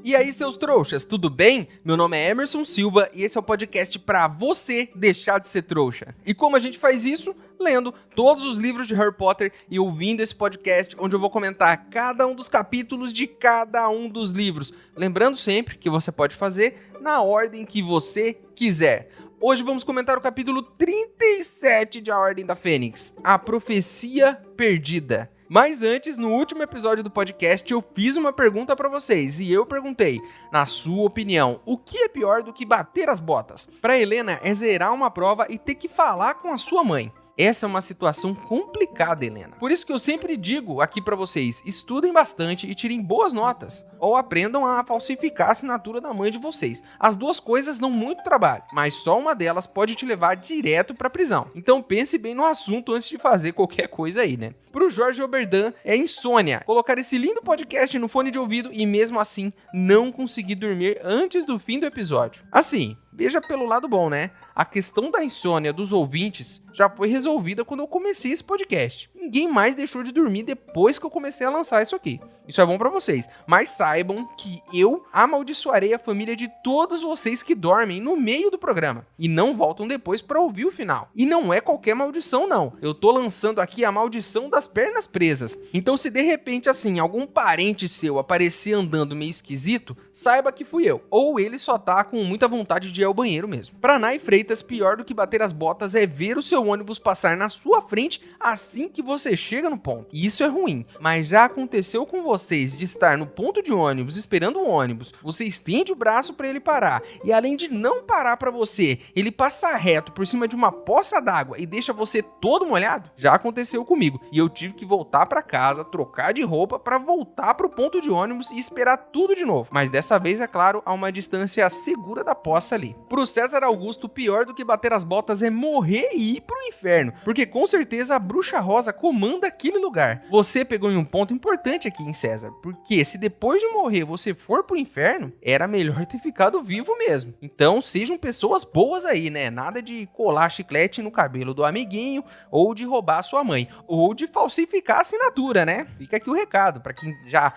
E aí, seus trouxas, tudo bem? Meu nome é Emerson Silva e esse é o podcast pra você deixar de ser trouxa. E como a gente faz isso? Lendo todos os livros de Harry Potter e ouvindo esse podcast onde eu vou comentar cada um dos capítulos de cada um dos livros. Lembrando sempre que você pode fazer na ordem que você quiser. Hoje vamos comentar o capítulo 37 de A Ordem da Fênix, A Profecia Perdida. Mas antes, no último episódio do podcast, eu fiz uma pergunta pra vocês e eu perguntei, na sua opinião, o que é pior do que bater as botas? Pra Helena é zerar uma prova e ter que falar com a sua mãe. Essa é uma situação complicada, Helena. Por isso que eu sempre digo aqui pra vocês, estudem bastante e tirem boas notas. Ou aprendam a falsificar a assinatura da mãe de vocês. As duas coisas dão muito trabalho, mas só uma delas pode te levar direto pra prisão. Então pense bem no assunto antes de fazer qualquer coisa aí, né? Pro Jorge Oberdan é insônia colocar esse lindo podcast no fone de ouvido e mesmo assim não conseguir dormir antes do fim do episódio. Assim, veja pelo lado bom, né? A questão da insônia dos ouvintes já foi resolvida quando eu comecei esse podcast. Ninguém mais deixou de dormir depois que eu comecei a lançar isso aqui. Isso é bom pra vocês, mas saibam que eu amaldiçoarei a família de todos vocês que dormem no meio do programa e não voltam depois pra ouvir o final. E não é qualquer maldição não, eu tô lançando aqui a maldição das pernas presas. Então se de repente assim, algum parente seu aparecer andando meio esquisito, saiba que fui eu. Ou ele só tá com muita vontade de ir ao banheiro mesmo. Pra Nai Freitas, pior do que bater as botas é ver o seu ônibus passar na sua frente assim que você chega no ponto. E isso é ruim, mas já aconteceu com vocês de estar no ponto de ônibus esperando o ônibus, você estende o braço para ele parar e além de não parar para você, ele passa reto por cima de uma poça d'água e deixa você todo molhado? Já aconteceu comigo e eu tive que voltar para casa, trocar de roupa para voltar pro ponto de ônibus e esperar tudo de novo. Mas dessa vez, é claro, a uma distância segura da poça ali. Pro César Augusto, pior do que bater as botas é morrer e ir pro inferno, porque com certeza a Bruxa Rosa comanda aquele lugar. Você pegou em um ponto importante aqui em César, porque se depois de morrer você for pro inferno, era melhor ter ficado vivo mesmo. Então sejam pessoas boas aí, né? Nada de colar chiclete no cabelo do amiguinho, ou de roubar a sua mãe, ou de falsificar a assinatura, né? Fica aqui o recado, pra quem já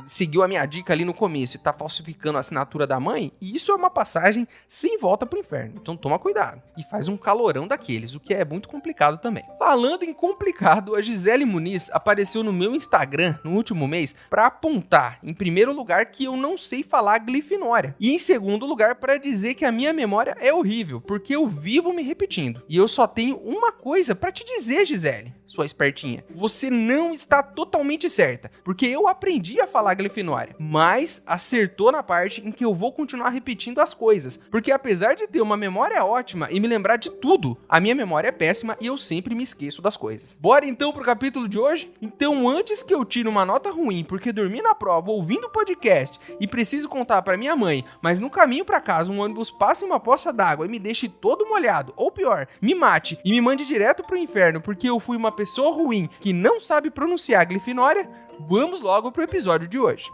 seguiu a minha dica ali no começo e tá falsificando a assinatura da mãe, isso é uma passagem sem volta pro inferno. Então toma cuidado. E faz um calorão daqueles, o que é muito complicado também. Falando em complicado, a Gisele Muniz apareceu no meu Instagram no último mês para apontar, em primeiro lugar, que eu não sei falar Grifinória. E em segundo lugar, para dizer que a minha memória é horrível, porque eu vivo me repetindo. E eu só tenho uma coisa para te dizer, Gisele, sua espertinha. Você não está totalmente certa, porque eu aprendi a falar Grifinória, mas acertou na parte em que eu vou continuar repetindo as coisas, porque apesar de ter uma memória ótima e me lembrar de tudo, a minha memória é péssima e eu sempre me esqueço das coisas. Bora então pro capítulo de hoje? Então antes que eu tire uma nota ruim porque dormi na prova ouvindo o podcast e preciso contar pra minha mãe, mas no caminho pra casa um ônibus passe uma poça d'água e me deixe todo molhado, ou pior, me mate e me mande direto pro inferno porque eu fui uma pessoa ruim que não sabe pronunciar Grifinória, vamos logo pro episódio de hoje.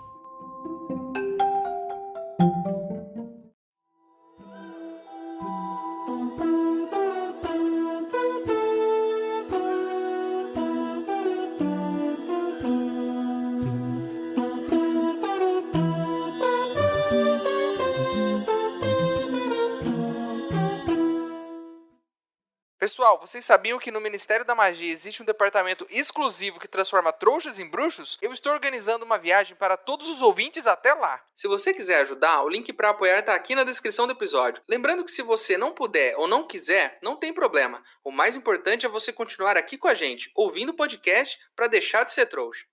Pessoal, vocês sabiam que no Ministério da Magia existe um departamento exclusivo que transforma trouxas em bruxos? Eu estou organizando uma viagem para todos os ouvintes até lá. Se você quiser ajudar, o link para apoiar está aqui na descrição do episódio. Lembrando que se você não puder ou não quiser, não tem problema. O mais importante é você continuar aqui com a gente, ouvindo o podcast para deixar de ser trouxa.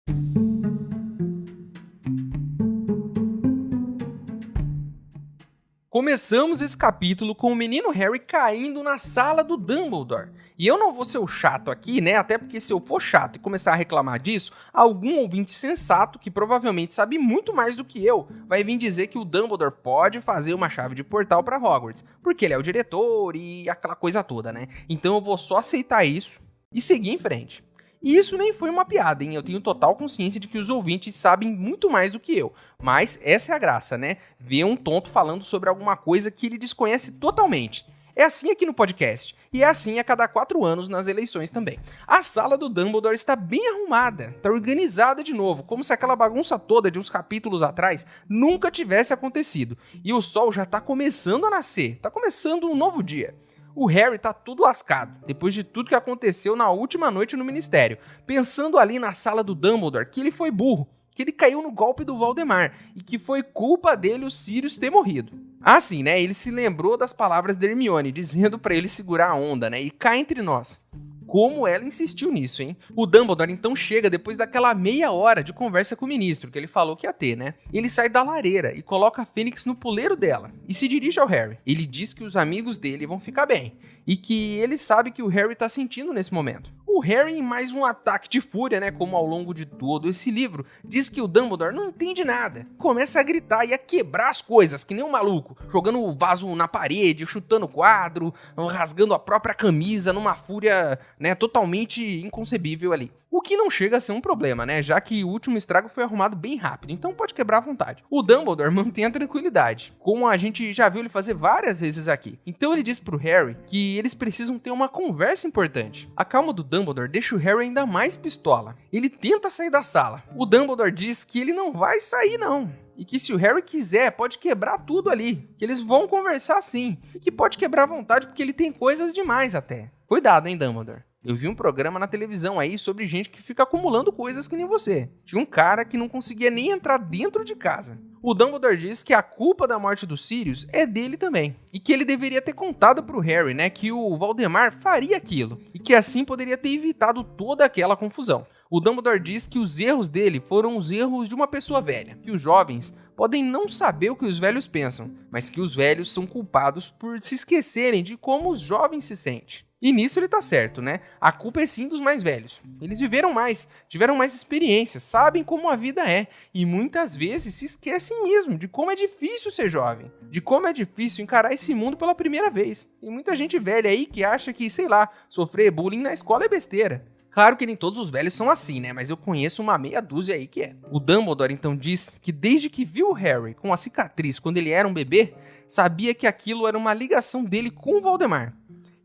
Começamos esse capítulo com o menino Harry caindo na sala do Dumbledore. E eu não vou ser o chato aqui, né? Até porque se eu for chato e começar a reclamar disso, algum ouvinte sensato, que provavelmente sabe muito mais do que eu, vai vir dizer que o Dumbledore pode fazer uma chave de portal para Hogwarts, porque ele é o diretor e aquela coisa toda, né? Então eu vou só aceitar isso e seguir em frente. E isso nem foi uma piada, hein? Eu tenho total consciência de que os ouvintes sabem muito mais do que eu. Mas essa é a graça, né? Ver um tonto falando sobre alguma coisa que ele desconhece totalmente. É assim aqui no podcast, e é assim a cada 4 anos nas eleições também. A sala do Dumbledore está bem arrumada, está organizada de novo, como se aquela bagunça toda de uns capítulos atrás nunca tivesse acontecido. E o sol já está começando a nascer, está começando um novo dia. O Harry tá tudo lascado, depois de tudo que aconteceu na última noite no Ministério, pensando ali na sala do Dumbledore que ele foi burro, que ele caiu no golpe do Voldemort e que foi culpa dele o Sirius ter morrido. Assim, né, ele se lembrou das palavras de Hermione, dizendo pra ele segurar a onda, né, e cá entre nós. Como ela insistiu nisso, hein? O Dumbledore então chega depois daquela meia hora de conversa com o ministro, que ele falou que ia ter, né? Ele sai da lareira e coloca a Fênix no puleiro dela e se dirige ao Harry. Ele diz que os amigos dele vão ficar bem e que ele sabe que o Harry tá sentindo nesse momento. O Harry, em mais um ataque de fúria, né, como ao longo de todo esse livro, diz que o Dumbledore não entende nada. Começa a gritar e a quebrar as coisas, que nem um maluco, jogando o vaso na parede, chutando o quadro, rasgando a própria camisa numa fúria, né, totalmente inconcebível ali. O que não chega a ser um problema, né, já que o último estrago foi arrumado bem rápido, então pode quebrar à vontade. O Dumbledore mantém a tranquilidade, como a gente já viu ele fazer várias vezes aqui. Então ele diz pro Harry que eles precisam ter uma conversa importante. A calma do Dumbledore deixa o Harry ainda mais pistola. Ele tenta sair da sala. O Dumbledore diz que ele não vai sair não. E que se o Harry quiser, pode quebrar tudo ali. Que eles vão conversar sim. E que pode quebrar à vontade porque ele tem coisas demais até. Cuidado, hein, Dumbledore. Eu vi um programa na televisão aí sobre gente que fica acumulando coisas que nem você. Tinha um cara que não conseguia nem entrar dentro de casa. O Dumbledore diz que a culpa da morte do Sirius é dele também. E que ele deveria ter contado pro Harry, né, que o Voldemort faria aquilo. E que assim poderia ter evitado toda aquela confusão. O Dumbledore diz que os erros dele foram os erros de uma pessoa velha. Que os jovens podem não saber o que os velhos pensam, mas que os velhos são culpados por se esquecerem de como os jovens se sentem. E nisso ele tá certo, né? A culpa é sim dos mais velhos. Eles viveram mais, tiveram mais experiências, sabem como a vida é. E muitas vezes se esquecem mesmo de como é difícil ser jovem. De como é difícil encarar esse mundo pela primeira vez. Tem muita gente velha aí que acha que, sei lá, sofrer bullying na escola é besteira. Claro que nem todos os velhos são assim, né? Mas eu conheço uma meia dúzia aí que é. O Dumbledore então diz que desde que viu o Harry com a cicatriz quando ele era um bebê, sabia que aquilo era uma ligação dele com o Voldemort.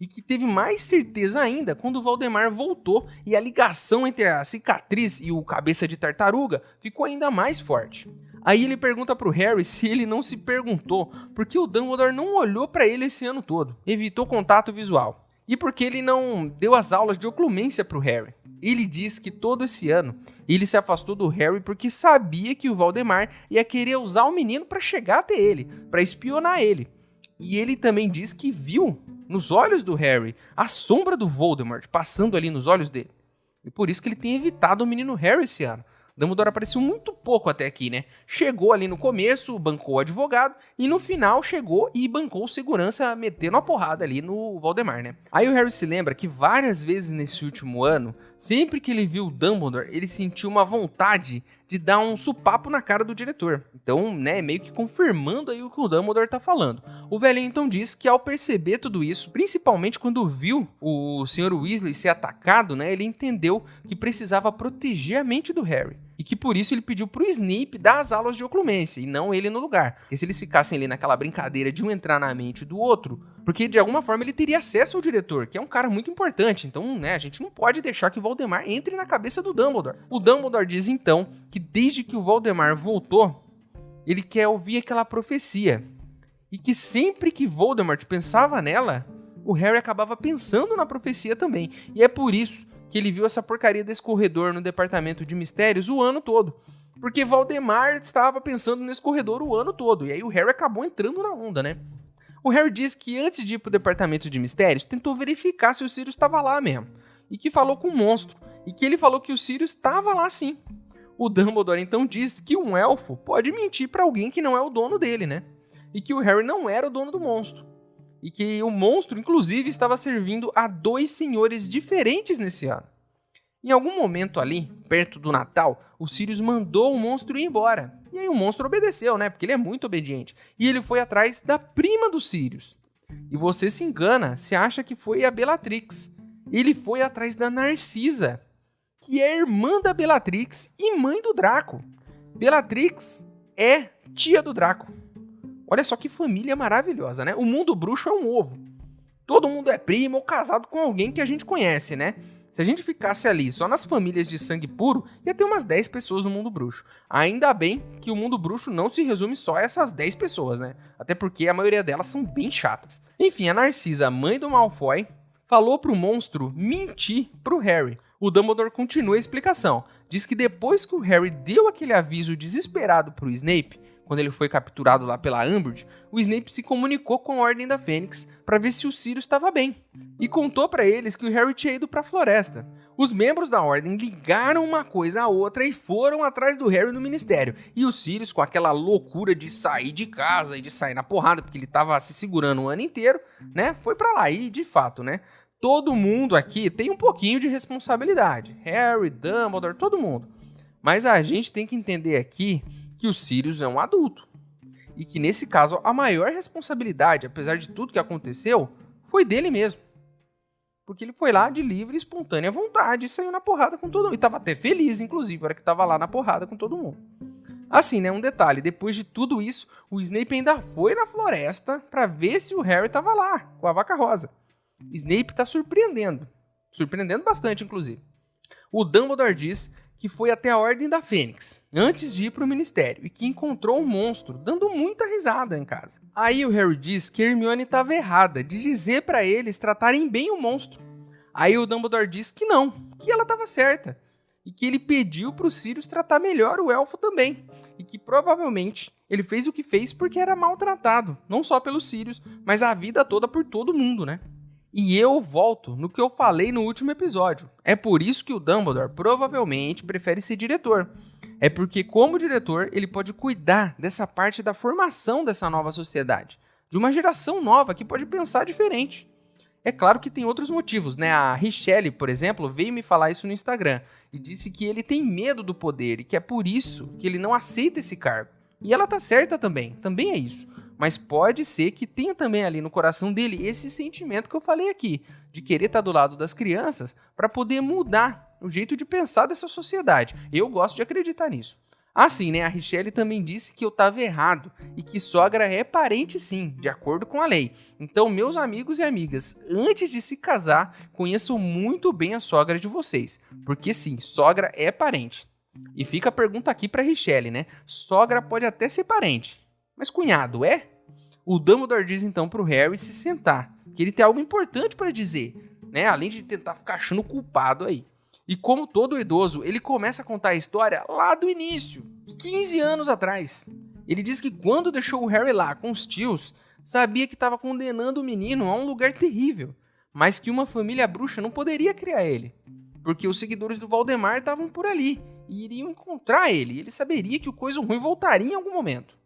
E que teve mais certeza ainda quando o Voldemort voltou e a ligação entre a cicatriz e o cabeça de tartaruga ficou ainda mais forte. Aí ele pergunta pro Harry se ele não se perguntou por que o Dumbledore não olhou pra ele esse ano todo, evitou contato visual. E por que ele não deu as aulas de oclumência pro Harry. Ele diz que todo esse ano ele se afastou do Harry porque sabia que o Voldemort ia querer usar o menino pra chegar até ele, pra espionar ele. E ele também diz que viu nos olhos do Harry a sombra do Voldemort passando ali nos olhos dele. E por isso que ele tem evitado o menino Harry esse ano. Dumbledore apareceu muito pouco até aqui, né? Chegou ali no começo, bancou o advogado, e no final chegou e bancou o segurança metendo a porrada ali no Voldemort, né? Aí o Harry se lembra que várias vezes nesse último ano, sempre que ele viu o Dumbledore, ele sentiu uma vontade de dar um supapo na cara do diretor. Então, né, meio que confirmando aí o que o Dumbledore tá falando. O velhinho então diz que ao perceber tudo isso, principalmente quando viu o Sr. Weasley ser atacado, né, ele entendeu que precisava proteger a mente do Harry. E que por isso ele pediu pro Snape dar as aulas de oclumência e não ele no lugar. Porque se eles ficassem ali naquela brincadeira de um entrar na mente do outro, porque de alguma forma ele teria acesso ao diretor, que é um cara muito importante. Então, né, a gente não pode deixar que o Voldemort entre na cabeça do Dumbledore. O Dumbledore diz então que desde que o Voldemort voltou, ele quer ouvir aquela profecia. E que sempre que Voldemort pensava nela, o Harry acabava pensando na profecia também. E é por isso que ele viu essa porcaria desse corredor no departamento de mistérios o ano todo. Porque Voldemort estava pensando nesse corredor o ano todo. E aí o Harry acabou entrando na onda, né? O Harry diz que antes de ir pro departamento de mistérios, tentou verificar se o Sirius estava lá mesmo. E que falou com o monstro. E que ele falou que o Sirius estava lá sim. O Dumbledore então diz que um elfo pode mentir para alguém que não é o dono dele, né? E que o Harry não era o dono do monstro. E que o monstro, inclusive, estava servindo a 2 senhores diferentes nesse ano. Em algum momento ali, perto do Natal, o Sirius mandou o monstro ir embora. E aí o monstro obedeceu, né? Porque ele é muito obediente. E ele foi atrás da prima do Sirius. E você se engana, se acha que foi a Bellatrix. Ele foi atrás da Narcisa, que é irmã da Bellatrix e mãe do Draco. Bellatrix é tia do Draco. Olha só que família maravilhosa, né? O mundo bruxo é um ovo. todo mundo é primo ou casado com alguém que a gente conhece, né? Se a gente ficasse ali só nas famílias de sangue puro, ia ter umas 10 pessoas no mundo bruxo. Ainda bem que o mundo bruxo não se resume só a essas 10 pessoas, né? Até porque a maioria delas são bem chatas. Enfim, a Narcisa, mãe do Malfoy, falou pro monstro mentir pro Harry. O Dumbledore continua a explicação. Diz que depois que o Harry deu aquele aviso desesperado pro Snape, quando ele foi capturado lá pela Umbridge, o Snape se comunicou com a Ordem da Fênix para ver se o Sirius estava bem. E contou para eles que o Harry tinha ido para a floresta. Os membros da Ordem ligaram uma coisa à outra e foram atrás do Harry no Ministério. E o Sirius, com aquela loucura de sair de casa e de sair na porrada, porque ele estava se segurando o ano inteiro, né? Foi para lá e, de fato, né? Todo mundo aqui tem um pouquinho de responsabilidade. Harry, Dumbledore, todo mundo. Mas a gente tem que entender aqui que o Sirius é um adulto. E que nesse caso a maior responsabilidade, apesar de tudo que aconteceu, foi dele mesmo. Porque ele foi lá de livre e espontânea vontade e saiu na porrada com todo mundo. E tava até feliz, inclusive, na hora que tava lá na porrada com todo mundo. Assim, né, um detalhe, depois de tudo isso, o Snape ainda foi na floresta pra ver se o Harry tava lá, com a vaca rosa. Snape tá surpreendendo bastante, inclusive. O Dumbledore diz que foi até a Ordem da Fênix, antes de ir pro Ministério, e que encontrou um monstro, dando muita risada em casa. Aí o Harry diz que Hermione estava errada de dizer para eles tratarem bem o monstro. Aí o Dumbledore diz que não, que ela estava certa, e que ele pediu pro Sirius tratar melhor o elfo também, e que provavelmente ele fez o que fez porque era maltratado, não só pelo Sirius, mas a vida toda por todo mundo, né? E eu volto no que eu falei no último episódio. É por isso que o Dumbledore provavelmente prefere ser diretor. É porque, como diretor, ele pode cuidar dessa parte da formação dessa nova sociedade. De uma geração nova que pode pensar diferente. É claro que tem outros motivos, né? A Richelle, por exemplo, veio me falar isso no Instagram. E disse que ele tem medo do poder e que é por isso que ele não aceita esse cargo. E ela tá certa também é isso. Mas pode ser que tenha também ali no coração dele esse sentimento que eu falei aqui, de querer estar do lado das crianças para poder mudar o jeito de pensar dessa sociedade. Eu gosto de acreditar nisso. Assim, né, a Richelle também disse que eu estava errado e que sogra é parente sim, de acordo com a lei. Então, meus amigos e amigas, antes de se casar, conheçam muito bem a sogra de vocês, porque sim, sogra é parente. E fica a pergunta aqui para Richelle, né? Sogra pode até ser parente, mas cunhado é? O Dumbledore diz então pro Harry se sentar, que ele tem algo importante para dizer, né? Além de tentar ficar achando culpado aí. E como todo idoso, ele começa a contar a história lá do início, 15 anos atrás. Ele diz que quando deixou o Harry lá com os tios, sabia que estava condenando o menino a um lugar terrível, mas que uma família bruxa não poderia criar ele, porque os seguidores do Voldemort estavam por ali e iriam encontrar ele, e ele saberia que o coisa ruim voltaria em algum momento.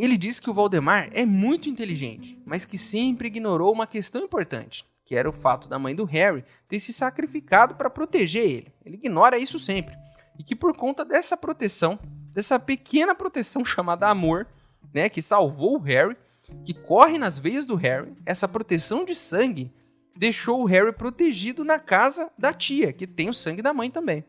Ele diz que o Voldemort é muito inteligente, mas que sempre ignorou uma questão importante, que era o fato da mãe do Harry ter se sacrificado para proteger ele. Ele ignora isso sempre. E que por conta dessa proteção, dessa pequena proteção chamada amor, né, que salvou o Harry, que corre nas veias do Harry, essa proteção de sangue deixou o Harry protegido na casa da tia, que tem o sangue da mãe também.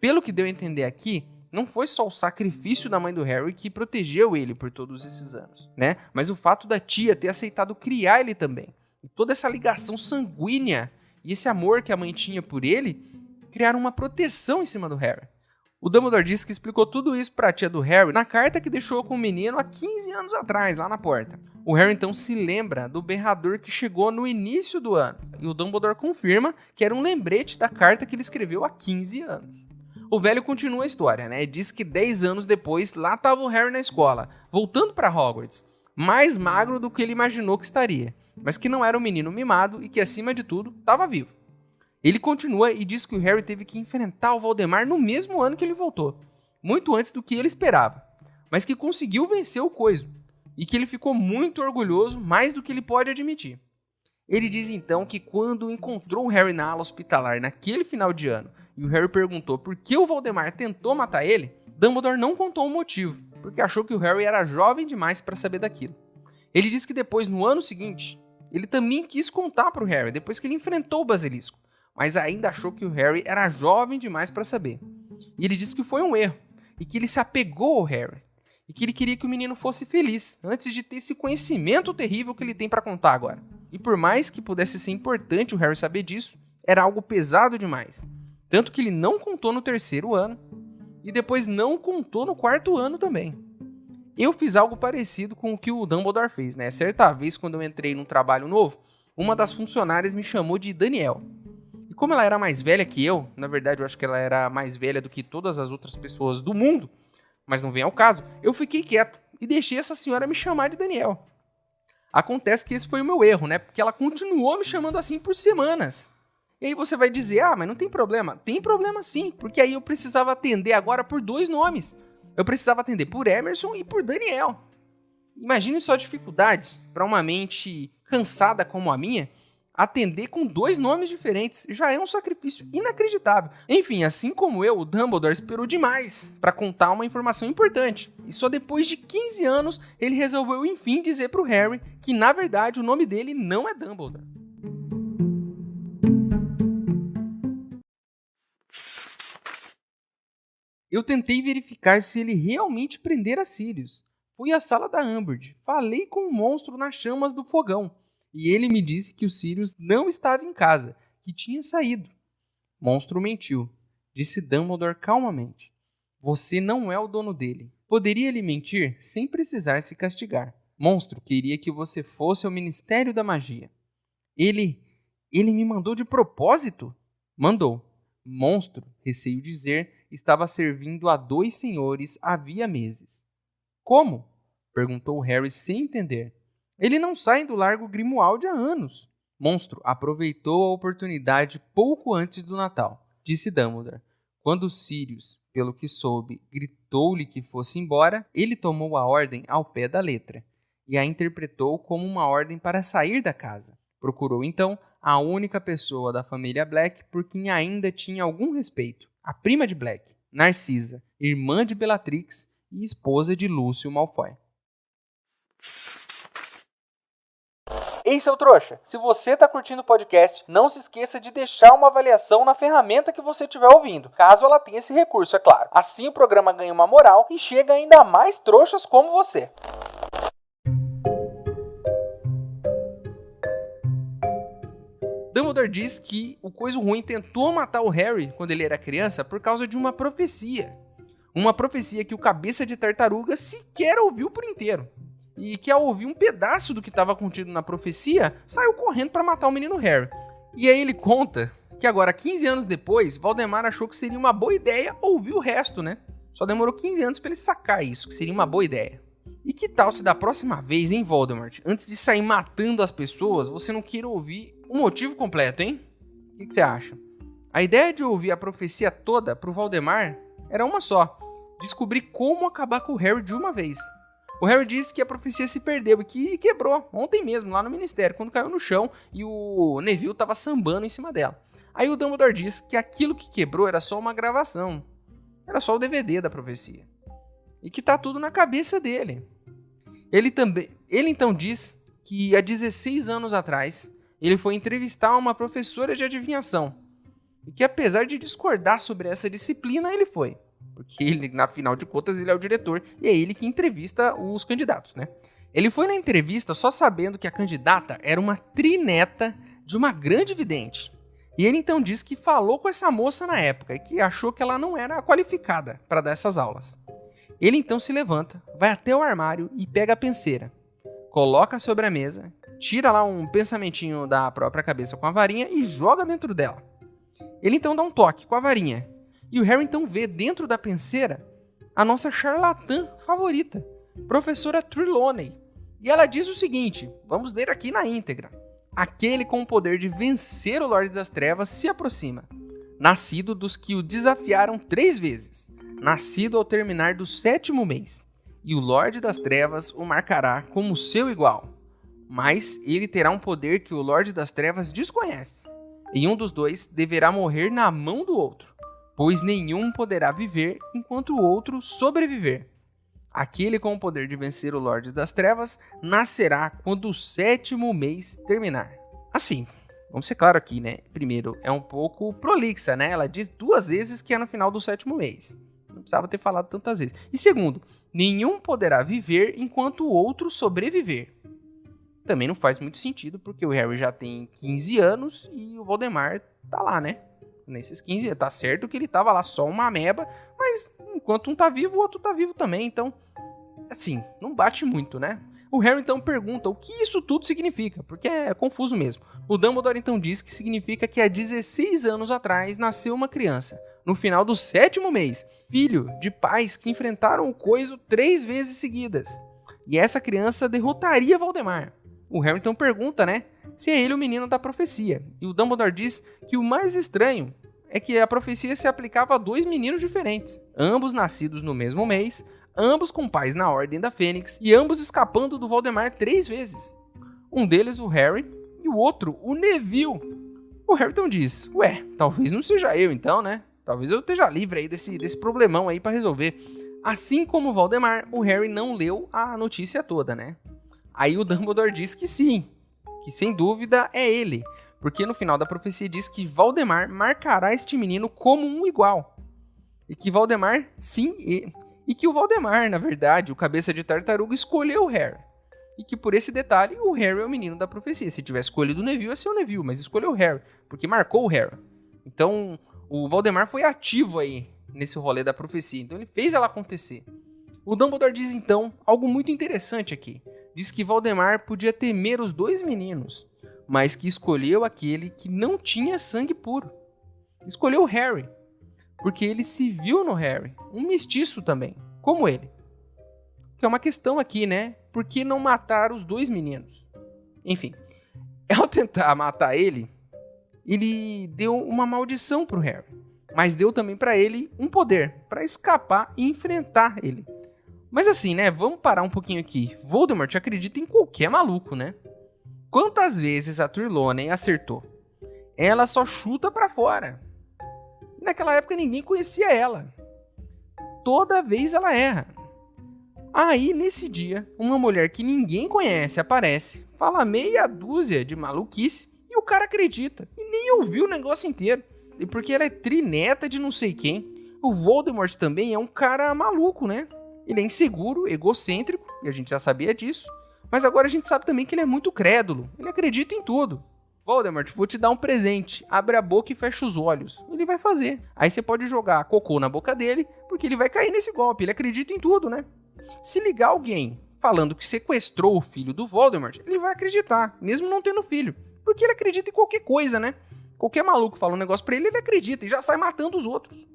Pelo que deu a entender aqui, não foi só o sacrifício da mãe do Harry que protegeu ele por todos esses anos, né? Mas o fato da tia ter aceitado criar ele também. E toda essa ligação sanguínea e esse amor que a mãe tinha por ele criaram uma proteção em cima do Harry. O Dumbledore disse que explicou tudo isso para a tia do Harry na carta que deixou com o menino há 15 anos atrás, lá na porta. O Harry então se lembra do berrador que chegou no início do ano. E o Dumbledore confirma que era um lembrete da carta que ele escreveu há 15 anos. O velho continua a história, né? Diz que 10 anos depois, lá estava o Harry na escola, voltando para Hogwarts, mais magro do que ele imaginou que estaria, mas que não era um menino mimado e que, acima de tudo, estava vivo. Ele continua e diz que o Harry teve que enfrentar o Voldemort no mesmo ano que ele voltou, muito antes do que ele esperava, mas que conseguiu vencer o coiso, e que ele ficou muito orgulhoso, mais do que ele pode admitir. Ele diz então que quando encontrou o Harry na ala hospitalar naquele final de ano, e o Harry perguntou por que o Voldemort tentou matar ele, Dumbledore não contou o motivo, porque achou que o Harry era jovem demais para saber daquilo. Ele disse que depois, no ano seguinte, ele também quis contar para o Harry, depois que ele enfrentou o basilisco, mas ainda achou que o Harry era jovem demais para saber. E ele disse que foi um erro, e que ele se apegou ao Harry, e que ele queria que o menino fosse feliz, antes de ter esse conhecimento terrível que ele tem para contar agora. E por mais que pudesse ser importante o Harry saber disso, era algo pesado demais. Tanto que ele não contou no 3º ano, e depois não contou no 4º ano também. Eu fiz algo parecido com o que o Dumbledore fez, né? Certa vez, quando eu entrei num trabalho novo, uma das funcionárias me chamou de Daniel. E como ela era mais velha que eu, na verdade eu acho que ela era mais velha do que todas as outras pessoas do mundo, mas não vem ao caso, eu fiquei quieto e deixei essa senhora me chamar de Daniel. Acontece que esse foi o meu erro, né? Porque ela continuou me chamando assim por semanas. E aí você vai dizer, mas não tem problema. Tem problema sim, porque aí eu precisava atender agora por 2 nomes. Eu precisava atender por Emerson e por Daniel. Imagine só a dificuldade para uma mente cansada como a minha, atender com 2 nomes diferentes. Já é um sacrifício inacreditável. Enfim, assim como eu, o Dumbledore esperou demais para contar uma informação importante. E só depois de 15 anos, ele resolveu enfim dizer para o Harry que na verdade o nome dele não é Dumbledore. Eu tentei verificar se ele realmente prendera Sirius. Fui à sala da Umbridge, falei com o monstro nas chamas do fogão, e ele me disse que o Sirius não estava em casa, que tinha saído. Monstro mentiu, disse Dumbledore calmamente. Você não é o dono dele. Poderia lhe mentir sem precisar se castigar. Monstro queria que você fosse ao Ministério da Magia. Ele me mandou de propósito? Mandou. Monstro, receio dizer, estava servindo a 2 senhores havia meses. Como? Perguntou Harry sem entender. Ele não sai do Largo Grimmauld há anos. Monstro aproveitou a oportunidade pouco antes do Natal, disse Dumbledore. Quando Sirius, pelo que soube, gritou-lhe que fosse embora, ele tomou a ordem ao pé da letra e a interpretou como uma ordem para sair da casa. Procurou então a única pessoa da família Black por quem ainda tinha algum respeito, a prima de Black, Narcisa, irmã de Bellatrix e esposa de Lúcio Malfoy. Ei, seu trouxa, se você tá curtindo o podcast, não se esqueça de deixar uma avaliação na ferramenta que você estiver ouvindo, caso ela tenha esse recurso, é claro. Assim o programa ganha uma moral e chega ainda a mais trouxas como você. Dumbledore diz que o Coisa Ruim tentou matar o Harry quando ele era criança por causa de uma profecia. Uma profecia que o Cabeça de Tartaruga sequer ouviu por inteiro. E que ao ouvir um pedaço do que estava contido na profecia, saiu correndo para matar o menino Harry. E aí ele conta que agora, 15 anos depois, Voldemort achou que seria uma boa ideia ouvir o resto, né? Só demorou 15 anos para ele sacar isso, que seria uma boa ideia. E que tal se da próxima vez, hein, Voldemort, antes de sair matando as pessoas, você não queira ouvir o motivo completo, hein? O que você acha? A ideia de ouvir a profecia toda pro Voldemort era uma só: descobrir como acabar com o Harry de uma vez. O Harry disse que a profecia se perdeu e que quebrou ontem mesmo, lá no Ministério, quando caiu no chão e o Neville estava sambando em cima dela. Aí o Dumbledore disse que aquilo que quebrou era só uma gravação. Era só o DVD da profecia. E que tá tudo na cabeça dele. Ele então diz que há 16 anos atrás ele foi entrevistar uma professora de adivinhação. E que apesar de discordar sobre essa disciplina, ele foi. Porque ele, na final de contas, ele é o diretor e é ele que entrevista os candidatos, né? Ele foi na entrevista só sabendo que a candidata era uma trineta de uma grande vidente. E ele então disse que falou com essa moça na época e que achou que ela não era qualificada para dar essas aulas. Ele então se levanta, vai até o armário e pega a penseira. Coloca sobre a mesa, tira lá um pensamentinho da própria cabeça com a varinha e joga dentro dela. Ele então dá um toque com a varinha. E o Harry então vê dentro da penseira a nossa charlatã favorita, professora Trelawney. E ela diz o seguinte, vamos ler aqui na íntegra. Aquele com o poder de vencer o Lorde das Trevas se aproxima. Nascido dos que o desafiaram 3 vezes. Nascido ao terminar do 7º mês. E o Lorde das Trevas o marcará como seu igual. Mas ele terá um poder que o Lorde das Trevas desconhece. E um dos dois deverá morrer na mão do outro. Pois nenhum poderá viver enquanto o outro sobreviver. Aquele com o poder de vencer o Lorde das Trevas nascerá quando o 7º mês terminar. Assim, vamos ser claro aqui, né? Primeiro, é um pouco prolixa, né? Ela diz 2 vezes que é no final do 7º mês. precisava ter falado tantas vezes. E segundo, nenhum poderá viver enquanto o outro sobreviver. Também não faz muito sentido, porque o Harry já tem 15 anos e o Voldemort tá lá, né? Nesses 15 anos. Tá certo que ele tava lá só uma ameba, mas enquanto um tá vivo, o outro tá vivo também. Então, assim, não bate muito, né? O Harry então pergunta o que isso tudo significa, porque é confuso mesmo. O Dumbledore então diz que significa que há 16 anos atrás nasceu uma criança, no final do 7º mês, filho de pais que enfrentaram o coiso 3 vezes seguidas. E essa criança derrotaria Voldemort. O Harry então pergunta, né, se é ele o menino da profecia. E o Dumbledore diz que o mais estranho é que a profecia se aplicava a 2 meninos diferentes, ambos nascidos no mesmo mês, ambos com pais na Ordem da Fênix e ambos escapando do Voldemort 3 vezes. Um deles, o Harry, e o outro, o Neville. O Harry então diz, ué, talvez não seja eu então, né? Talvez eu esteja livre aí desse problemão aí pra resolver. Assim como o Voldemort, o Harry não leu a notícia toda, né? Aí o Dumbledore diz que sim, que sem dúvida é ele, porque no final da profecia diz que Voldemort marcará este menino como um igual. E que Voldemort, sim, e que o Voldemort, na verdade, o cabeça de tartaruga, escolheu o Harry. E que por esse detalhe, o Harry é o menino da profecia. Se tivesse escolhido o Neville, ia ser o Neville, mas escolheu o Harry, porque marcou o Harry. Então, o Voldemort foi ativo aí nesse rolê da profecia. Então, ele fez ela acontecer. O Dumbledore diz, então, algo muito interessante aqui. Diz que Voldemort podia temer os 2 meninos, mas que escolheu aquele que não tinha sangue puro. Escolheu o Harry, porque ele se viu no Harry, um mestiço também, como ele. Que é uma questão aqui, né? Por que não matar os 2 meninos? Enfim, ao tentar matar ele deu uma maldição pro Harry, mas deu também pra ele um poder, pra escapar e enfrentar ele. Mas assim, né? Vamos parar um pouquinho aqui. Voldemort acredita em qualquer maluco, né? Quantas vezes a Trelawney acertou? Ela só chuta pra fora. E naquela época ninguém conhecia ela. Toda vez ela erra. Aí, nesse dia, uma mulher que ninguém conhece aparece, fala meia dúzia de maluquice e o cara acredita. E nem ouviu o negócio inteiro. E porque ela é trineta de não sei quem, o Voldemort também é um cara maluco, né? Ele é inseguro, egocêntrico, e a gente já sabia disso. Mas agora a gente sabe também que ele é muito crédulo. Ele acredita em tudo. Voldemort, vou te dar um presente. Abre a boca e fecha os olhos. Ele vai fazer. Aí você pode jogar cocô na boca dele, porque ele vai cair nesse golpe. Ele acredita em tudo, né? Se ligar alguém falando que sequestrou o filho do Voldemort, ele vai acreditar, mesmo não tendo filho. Porque ele acredita em qualquer coisa, né? Qualquer maluco fala um negócio pra ele, ele acredita e já sai matando os outros.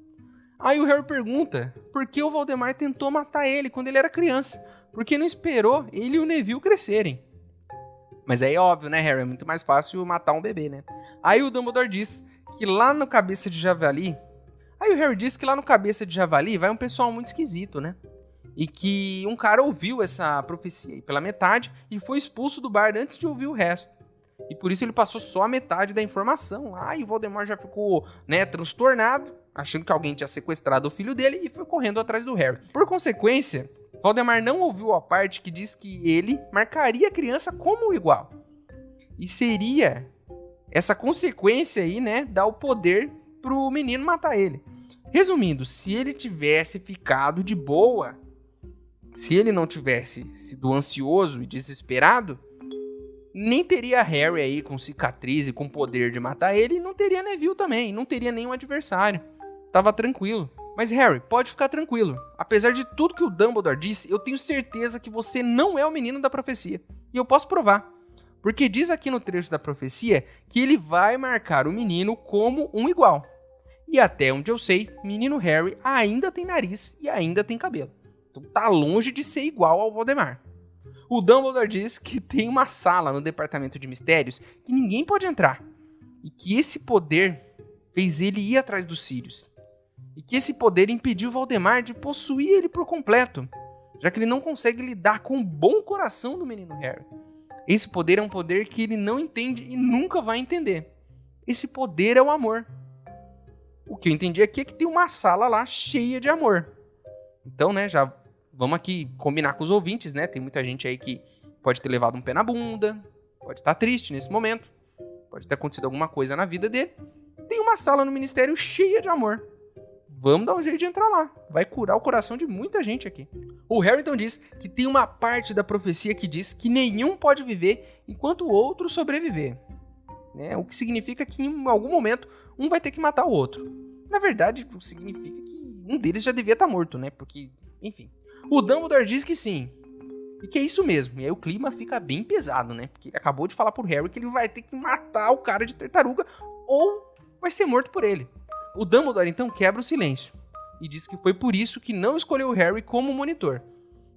Aí o Harry pergunta por que o Voldemort tentou matar ele quando ele era criança. Porque não esperou ele e o Neville crescerem. Mas aí é óbvio, né, Harry? É muito mais fácil matar um bebê, né? Aí o Dumbledore diz que lá no Cabeça de Javali... Aí o Harry diz que lá no Cabeça de Javali vai um pessoal muito esquisito, né? E que um cara ouviu essa profecia aí pela metade e foi expulso do bar antes de ouvir o resto. E por isso ele passou só a metade da informação. Aí o Voldemort já ficou, né, transtornado, achando que alguém tinha sequestrado o filho dele e foi correndo atrás do Harry. Por consequência, Voldemort não ouviu a parte que diz que ele marcaria a criança como igual. E seria essa consequência aí, né, dar o poder pro menino matar ele. Resumindo, se ele tivesse ficado de boa, se ele não tivesse sido ansioso e desesperado, nem teria Harry aí com cicatriz e com poder de matar ele, e não teria Neville também, não teria nenhum adversário. Tava tranquilo. Mas Harry, pode ficar tranquilo. Apesar de tudo que o Dumbledore disse, eu tenho certeza que você não é o menino da profecia. E eu posso provar. Porque diz aqui no trecho da profecia que ele vai marcar o menino como um igual. E até onde eu sei, menino Harry ainda tem nariz e ainda tem cabelo. Então tá longe de ser igual ao Voldemort. O Dumbledore diz que tem uma sala no Departamento de Mistérios que ninguém pode entrar. E que esse poder fez ele ir atrás dos Sirius. E que esse poder impediu Voldemort de possuir ele por completo, já que ele não consegue lidar com o bom coração do menino Harry. Esse poder é um poder que ele não entende e nunca vai entender. Esse poder é o amor. O que eu entendi aqui é que tem uma sala lá cheia de amor. Então, né, já vamos aqui combinar com os ouvintes, né? Tem muita gente aí que pode ter levado um pé na bunda, pode estar triste nesse momento, pode ter acontecido alguma coisa na vida dele. Tem uma sala no ministério cheia de amor. vamos dar um jeito de entrar lá. Vai curar o coração de muita gente aqui. O Harry então diz que tem uma parte da profecia que diz que nenhum pode viver enquanto o outro sobreviver. O que significa que em algum momento um vai ter que matar o outro. Na verdade, significa que um deles já devia estar morto, Porque, enfim. O Dumbledore diz que sim. E que é isso mesmo. E aí o clima fica bem pesado, Porque ele acabou de falar pro Harry que ele vai ter que matar o cara de tartaruga ou vai ser morto por ele. O Dumbledore então quebra o silêncio e diz que foi por isso que não escolheu o Harry como monitor,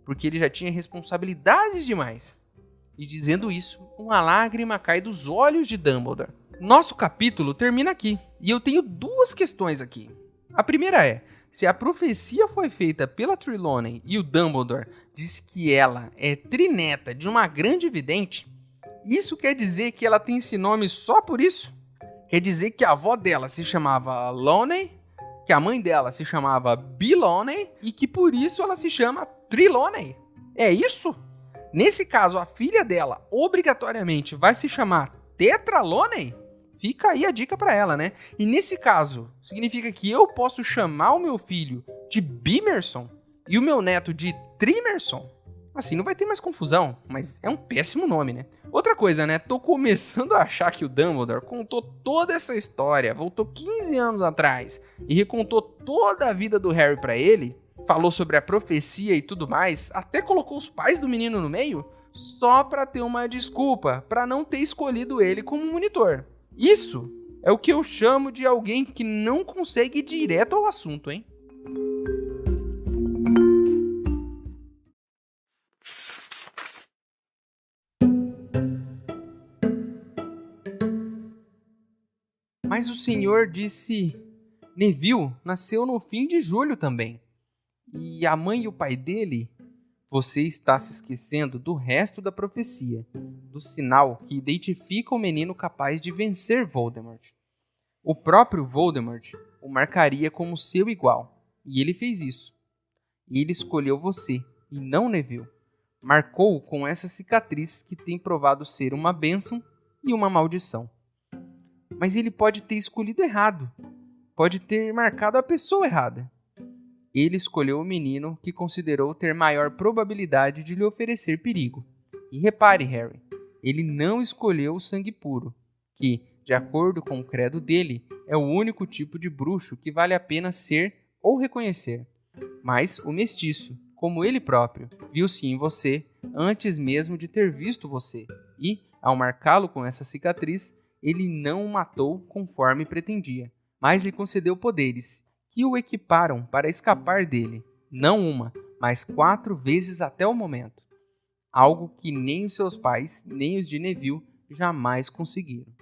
porque ele já tinha responsabilidades demais. E dizendo isso, uma lágrima cai dos olhos de Dumbledore. Nosso capítulo termina aqui, e eu tenho duas questões aqui. A primeira é, se a profecia foi feita pela Trelawney e o Dumbledore disse que ela é trineta de uma grande vidente, isso quer dizer que ela tem esse nome só por isso? Quer dizer que a avó dela se chamava Loney, que a mãe dela se chamava Biloney e que por isso ela se chama Trelawney. É isso? Nesse caso, a filha dela obrigatoriamente vai se chamar Tetraloney? Fica aí a dica pra ela, E nesse caso, significa que eu posso chamar o meu filho de Bimerson e o meu neto de Trimerson? Assim não vai ter mais confusão, mas é um péssimo nome, Outra coisa, tô começando a achar que o Dumbledore contou toda essa história, voltou 15 anos atrás e recontou toda a vida do Harry pra ele, falou sobre a profecia e tudo mais, até colocou os pais do menino no meio, só pra ter uma desculpa pra não ter escolhido ele como monitor. Isso é o que eu chamo de alguém que não consegue ir direto ao assunto, Mas o senhor disse... Neville nasceu no fim de julho também. E a mãe e o pai dele... Você está se esquecendo do resto da profecia, do sinal que identifica o menino capaz de vencer Voldemort. O próprio Voldemort o marcaria como seu igual, e ele fez isso. Ele escolheu você, e não Neville. Marcou-o com essa cicatriz que tem provado ser uma bênção e uma maldição. Mas ele pode ter escolhido errado. Pode ter marcado a pessoa errada. Ele escolheu o menino que considerou ter maior probabilidade de lhe oferecer perigo. E repare, Harry, ele não escolheu o sangue puro, que, de acordo com o credo dele, é o único tipo de bruxo que vale a pena ser ou reconhecer. Mas o mestiço, como ele próprio, viu-se em você antes mesmo de ter visto você, e, ao marcá-lo com essa cicatriz, ele não o matou conforme pretendia, mas lhe concedeu poderes, que o equiparam para escapar dele, não uma, mas 4 vezes até o momento. Algo que nem os seus pais, nem os de Neville, jamais conseguiram.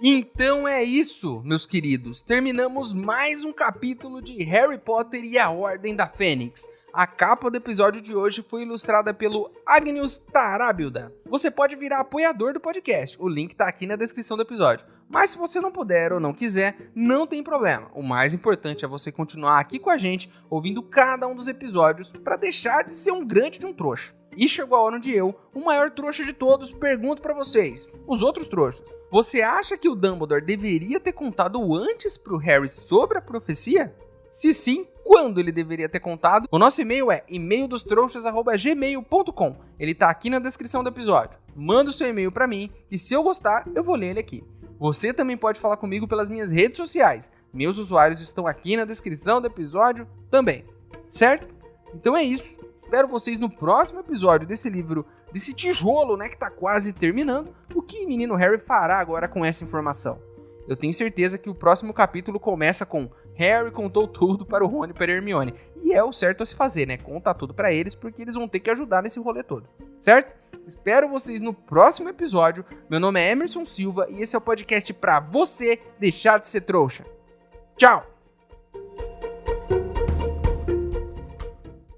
Então é isso, meus queridos. Terminamos mais um capítulo de Harry Potter e a Ordem da Fênix. A capa do episódio de hoje foi ilustrada pelo Agnius Tarabilda. Você pode virar apoiador do podcast, o link tá aqui na descrição do episódio. Mas se você não puder ou não quiser, não tem problema. O mais importante é você continuar aqui com a gente, ouvindo cada um dos episódios, para deixar de ser um grande de um trouxa. E chegou a hora onde eu, o maior trouxa de todos, pergunto pra vocês, os outros trouxas. Você acha que o Dumbledore deveria ter contado antes pro Harry sobre a profecia? Se sim, quando ele deveria ter contado? O nosso e-mail é e-maildostrouxas@gmail.com. Ele tá aqui na descrição do episódio. Manda o seu e-mail pra mim e se eu gostar, eu vou ler ele aqui. Você também pode falar comigo pelas minhas redes sociais. Meus usuários estão aqui na descrição do episódio também. Certo? Então é isso. Espero vocês no próximo episódio desse livro, desse tijolo, que tá quase terminando. O que o menino Harry fará agora com essa informação? Eu tenho certeza que o próximo capítulo começa com Harry contou tudo para o Rony e para a Hermione. E é o certo a se fazer, Contar tudo para eles, porque eles vão ter que ajudar nesse rolê todo. Certo? Espero vocês no próximo episódio. Meu nome é Emerson Silva e esse é o podcast pra você deixar de ser trouxa. Tchau!